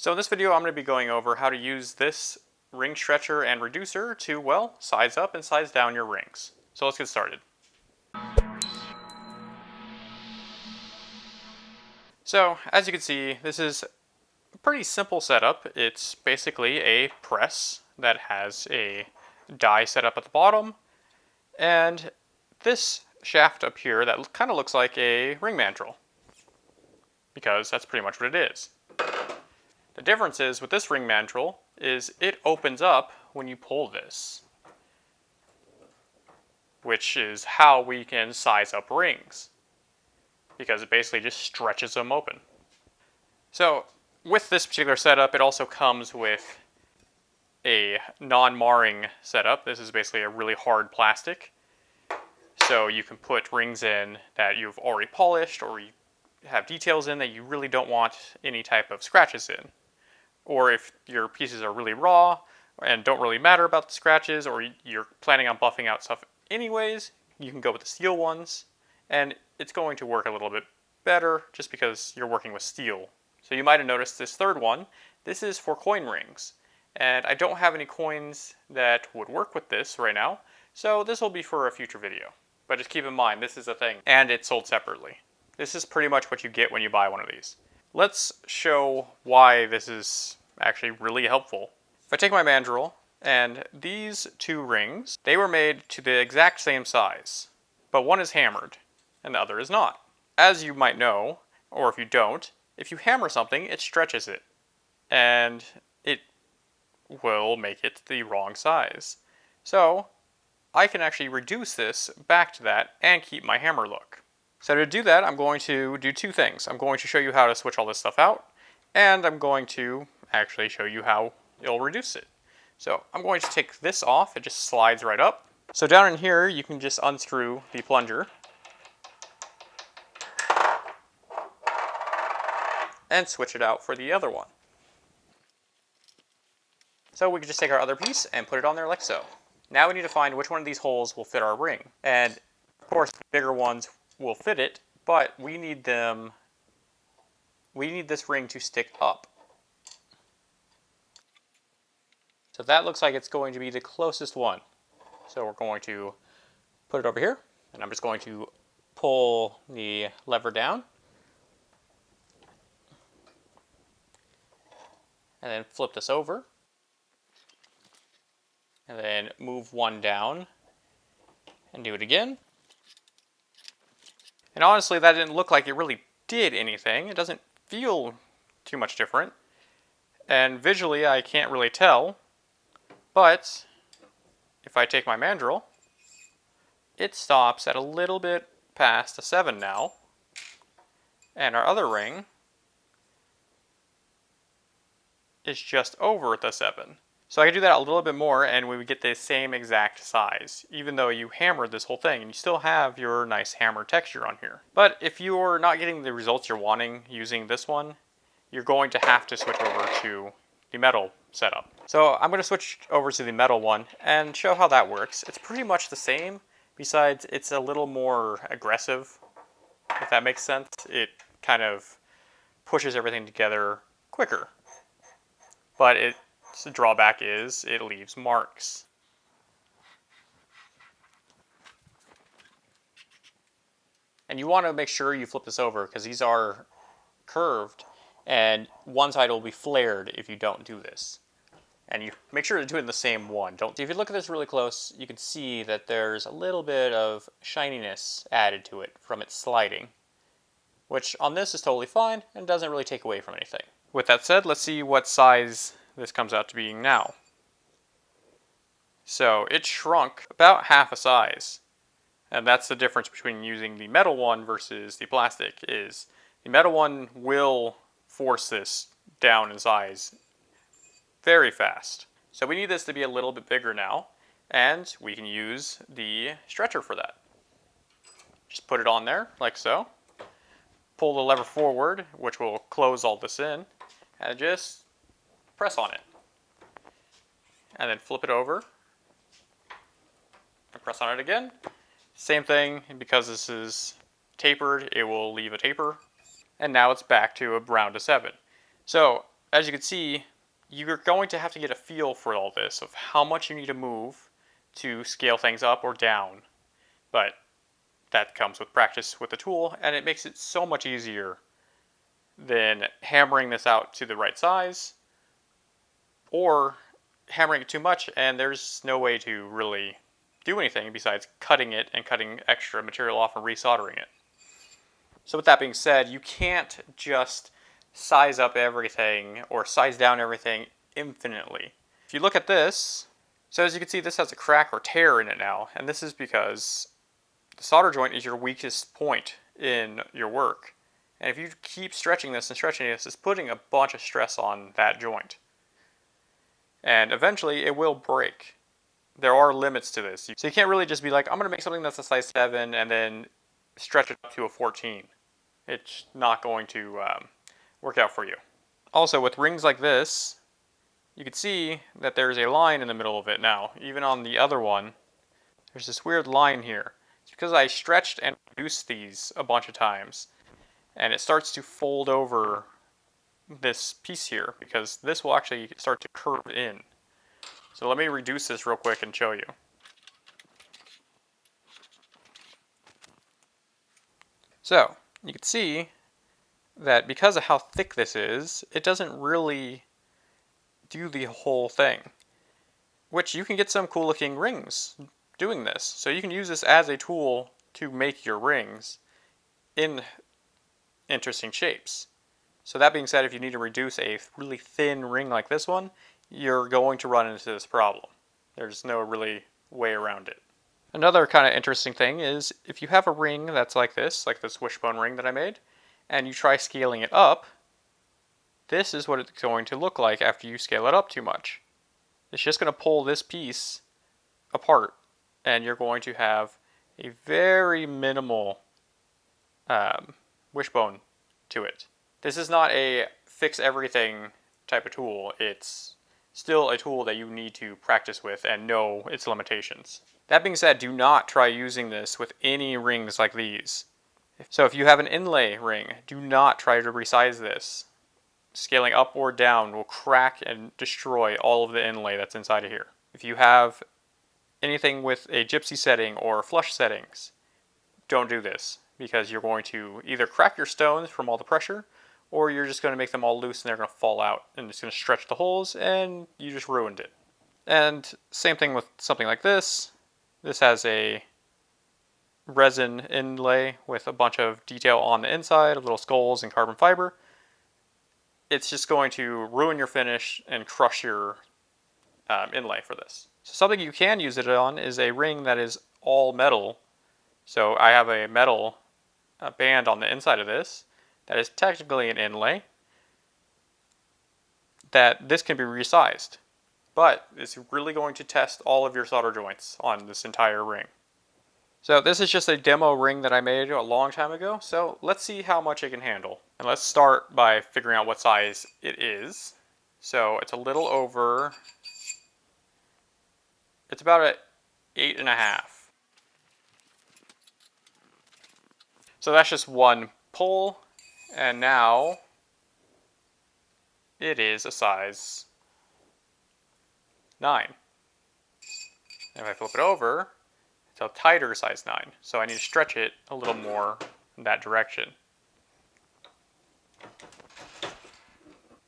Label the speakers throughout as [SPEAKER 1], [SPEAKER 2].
[SPEAKER 1] So in this video I'm going to be going over how to use this ring stretcher and reducer to, well, size up and size down your rings. So let's get started. So as you can see, this is a pretty simple setup. It's basically a press that has a die set up at the bottom, and this shaft up here that kind of looks like a ring mandrel, because that's pretty much what it is. The difference is with this ring mandrel is it opens up when you pull this, which is how we can size up rings, because it basically just stretches them open. So with this particular setup, it also comes with a non-marring setup. This is basically a really hard plastic, so you can put rings in that you've already polished or you have details in that you really don't want any type of scratches in. Or if your pieces are really raw and don't really matter about the scratches, or you're planning on buffing out stuff anyways, you can go with the steel ones, and it's going to work a little bit better just because you're working with steel. So you might have noticed this third one. This is for coin rings, and I don't have any coins that would work with this right now, so this will be for a future video. But just keep in mind, this is a thing, and it's sold separately. This is pretty much what you get when you buy one of these. Let's show why this is actually really helpful. If I take my mandrel, and these two rings, they were made to the exact same size, but one is hammered and the other is not. As you might know, or if you don't, if you hammer something, it stretches it, and it will make it the wrong size. So I can actually reduce this back to that and keep my hammer look. So to do that, I'm going to do two things. I'm going to show you how to switch all this stuff out, and I'm going to actually show you how it'll reduce it. So I'm going to take this off. It just slides right up. So down in here, you can just unscrew the plunger and switch it out for the other one. So we can just take our other piece and put it on there like so. Now we need to find which one of these holes will fit our ring. And of course, the bigger ones will fit it, but we need this ring to stick up. So that looks like it's going to be the closest one. So we're going to put it over here, and I'm just going to pull the lever down, and then flip this over, and then move one down, and do it again. And honestly, that didn't look like it really did anything. It doesn't feel too much different. And visually, I can't really tell. But if I take my mandrel, it stops at a little bit past a 7 now. And our other ring is just over the 7. So I can do that a little bit more and we would get the same exact size, even though you hammered this whole thing and you still have your nice hammer texture on here. But if you're not getting the results you're wanting using this one, you're going to have to switch over to the metal setup. So I'm going to switch over to the metal one and show how that works. It's pretty much the same, besides it's a little more aggressive, if that makes sense. It kind of pushes everything together quicker. But the drawback is it leaves marks. And you want to make sure you flip this over because these are curved and one side will be flared if you don't do this. And you make sure to do it in the same one. If you look at this really close, you can see that there's a little bit of shininess added to it from it sliding, which on this is totally fine and doesn't really take away from anything. With that said, let's see what size this comes out to being now. So it shrunk about half a size. And that's the difference between using the metal one versus the plastic, is the metal one will force this down in size very fast. So we need this to be a little bit bigger now, and we can use the stretcher for that. Just put it on there like so. Pull the lever forward, which will close all this in, and just press on it. And then flip it over and press on it again. Same thing, because this is tapered, it will leave a taper. And now it's back to around a 7. So as you can see, you're going to have to get a feel for all this, of how much you need to move to scale things up or down. But that comes with practice with the tool, and it makes it so much easier than hammering this out to the right size, or hammering it too much and there's no way to really do anything besides cutting it and cutting extra material off and resoldering it. So with that being said, you can't just size up everything or size down everything infinitely. If you look at this, so as you can see, this has a crack or tear in it now, and this is because the solder joint is your weakest point in your work. And if you keep stretching this and stretching this, it's putting a bunch of stress on that joint. And eventually it will break. There are limits to this. So you can't really just be like, I'm going to make something that's a size 7 and then stretch it up to a 14. It's not going to work out for you. Also, with rings like this, you can see that there's a line in the middle of it now. Even on the other one, there's this weird line here. It's because I stretched and reduced these a bunch of times. And it starts to fold over this piece here, because this will actually start to curve in. So let me reduce this real quick and show you. So you can see that because of how thick this is, it doesn't really do the whole thing. Which you can get some cool looking rings doing this. So you can use this as a tool to make your rings in interesting shapes. So that being said, if you need to reduce a really thin ring like this one, you're going to run into this problem. There's no really way around it. Another kind of interesting thing is if you have a ring that's like this wishbone ring that I made, and you try scaling it up, this is what it's going to look like after you scale it up too much. It's just going to pull this piece apart, and you're going to have a very minimal wishbone to it. This is not a fix everything type of tool. It's still a tool that you need to practice with and know its limitations. That being said, do not try using this with any rings like these. So if you have an inlay ring, do not try to resize this. Scaling up or down will crack and destroy all of the inlay that's inside of here. If you have anything with a gypsy setting or flush settings, don't do this, because you're going to either crack your stones from all the pressure, or you're just going to make them all loose and they're going to fall out and it's going to stretch the holes and you just ruined it. And same thing with something like this. This has a resin inlay with a bunch of detail on the inside, little skulls and carbon fiber. It's just going to ruin your finish and crush your inlay for this. So something you can use it on is a ring that is all metal. So I have a metal band on the inside of this that is technically an inlay, that this can be resized. But it's really going to test all of your solder joints on this entire ring. So this is just a demo ring that I made a long time ago, so let's see how much it can handle. And let's start by figuring out what size it is. So it's a little over, it's about an 8.5. So that's just one pull, and now it is a size 9. And if I flip it over, it's a tighter size 9. So I need to stretch it a little more in that direction.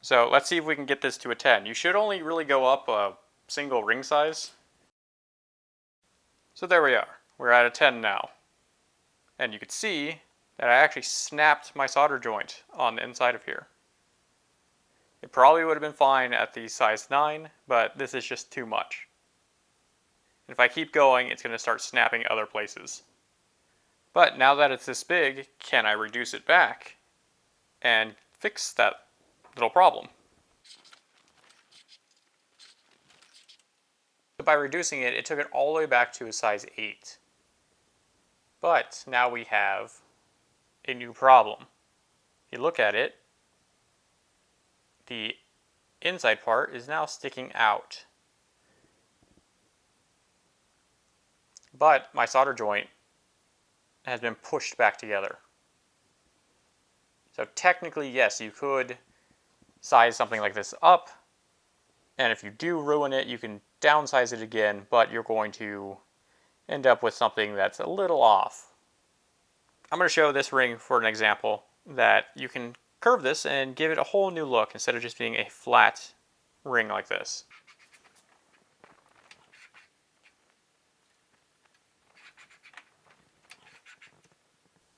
[SPEAKER 1] So let's see if we can get this to a 10. You should only really go up a single ring size. So there we are. We're at a 10 now. And you can see that I actually snapped my solder joint on the inside of here. It probably would have been fine at the size 9, but this is just too much. If I keep going, it's going to start snapping other places. But now that it's this big, can I reduce it back and fix that little problem? So by reducing it, it took it all the way back to a size 8. But now we have a new problem. If you look at it, the inside part is now sticking out. But my solder joint has been pushed back together. So technically, yes, you could size something like this up, and if you do ruin it, you can downsize it again, but you're going to end up with something that's a little off. I'm going to show this ring for an example that you can curve this and give it a whole new look instead of just being a flat ring like this.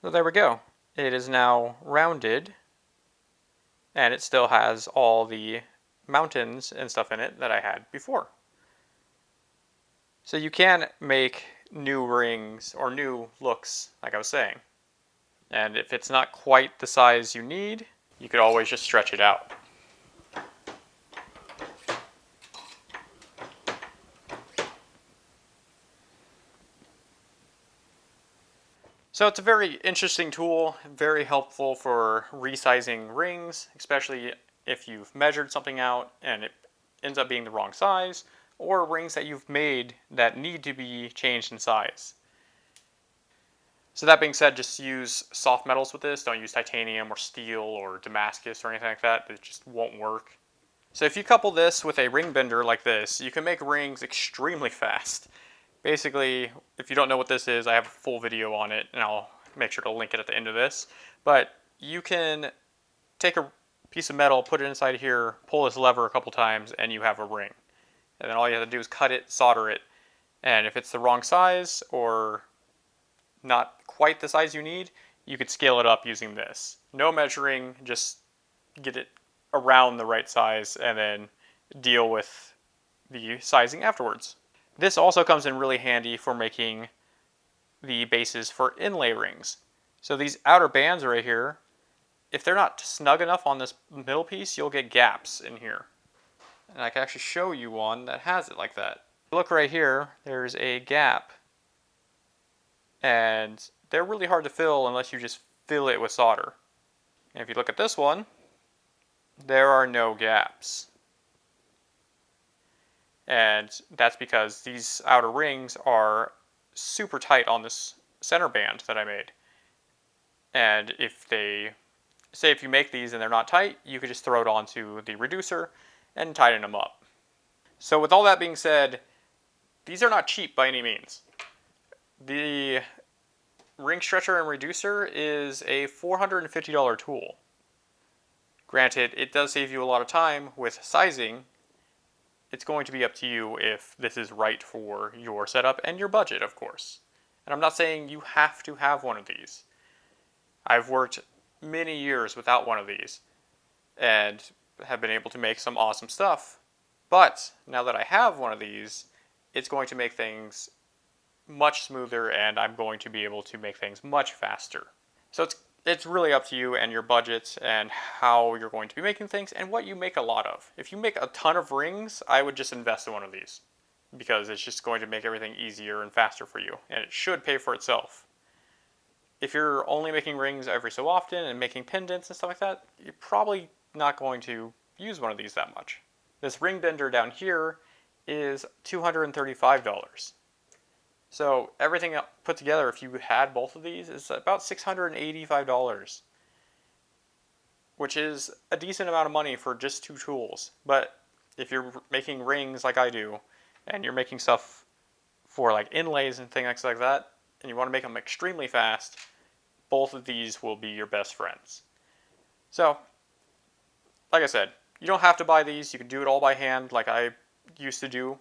[SPEAKER 1] So there we go. It is now rounded, and it still has all the mountains and stuff in it that I had before. So you can make new rings or new looks, like I was saying. And if it's not quite the size you need, you could always just stretch it out. So it's a very interesting tool, very helpful for resizing rings, especially if you've measured something out and it ends up being the wrong size, or rings that you've made that need to be changed in size. So that being said, just use soft metals with this. Don't use titanium or steel or Damascus or anything like that. It just won't work. So if you couple this with a ring bender like this, you can make rings extremely fast. Basically, if you don't know what this is, I have a full video on it, and I'll make sure to link it at the end of this. But you can take a piece of metal, put it inside here, pull this lever a couple times, and you have a ring. And then all you have to do is cut it, solder it, and if it's the wrong size or not quite the size you need, you could scale it up using this. No measuring, just get it around the right size and then deal with the sizing afterwards. This also comes in really handy for making the bases for inlay rings. So these outer bands right here, if they're not snug enough on this middle piece, you'll get gaps in here. And I can actually show you one that has it like that. Look right here, there's a gap. And they're really hard to fill unless you just fill it with solder. And if you look at this one, there are no gaps. And that's because these outer rings are super tight on this center band that I made. And if you make these and they're not tight, you could just throw it onto the reducer and tighten them up. So with all that being said, these are not cheap by any means. The ring stretcher and reducer is a $450 tool. Granted, it does save you a lot of time with sizing. It's going to be up to you if this is right for your setup and your budget, of course. And I'm not saying you have to have one of these. I've worked many years without one of these and have been able to make some awesome stuff. But now that I have one of these, it's going to make things much smoother, and I'm going to be able to make things much faster. So it's really up to you and your budget and how you're going to be making things and what you make a lot of. If you make a ton of rings, I would just invest in one of these because it's just going to make everything easier and faster for you, and it should pay for itself. If you're only making rings every so often and making pendants and stuff like that, you're probably not going to use one of these that much. This ring bender down here is $235. So everything put together, if you had both of these, is about $685, which is a decent amount of money for just two tools. But if you're making rings like I do, and you're making stuff for like inlays and things like that, and you want to make them extremely fast, both of these will be your best friends. So, like I said, you don't have to buy these. You can do it all by hand like I used to do,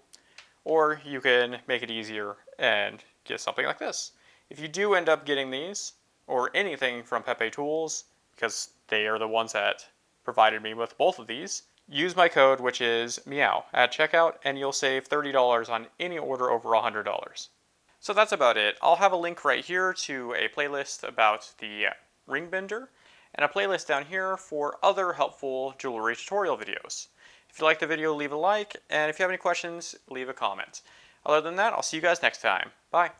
[SPEAKER 1] or you can make it easier and get something like this. If you do end up getting these, or anything from Pepe Tools, because they are the ones that provided me with both of these, use my code, which is MEOW, at checkout, and you'll save $30 on any order over $100. So that's about it. I'll have a link right here to a playlist about the ring bender, and a playlist down here for other helpful jewelry tutorial videos. If you like the video, leave a like, and if you have any questions, leave a comment. Other than that, I'll see you guys next time. Bye.